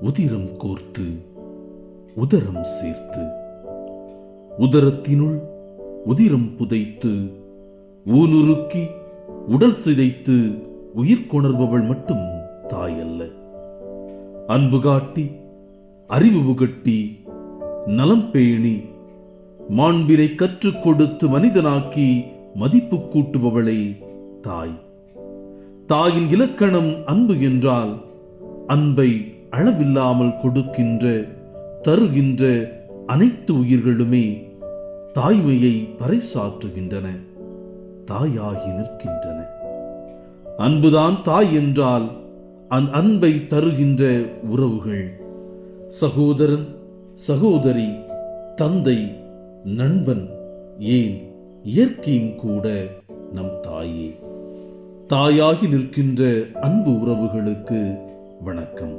உதிரம் கோர்த்து உதரம் சேர்த்து உதரத்தினுள் உதிரம் புதைத்து ஊனுருக்கி உடல் சிதைத்து உயிர் கொணர்பவள் மட்டும் தாய் அல்ல. அன்பு காட்டி அறிவு புகட்டி நலம் பேணி மாண்பினை கற்றுக் கொடுத்து மனிதனாக்கி மதிப்பு கூட்டுபவளே தாய். தாயின் இலக்கணம் அன்பு என்றால் அன்பை அளவில்லாமல் கொடுக்கின்ற தருகின்ற அனைத்து உயிர்களுமே தாய்மையை பறைசாற்றுகின்றன, தாயாகி நிற்கின்றன. அன்புதான் தாய் என்றால் அந்த அன்பை தருகின்ற உறவுகள் சகோதரன், சகோதரி, தந்தை, நண்பன், ஏன் இயற்கையும் கூட நம் தாயே. தாயாகி நிற்கின்ற அன்பு உறவுகளுக்கு வணக்கம்.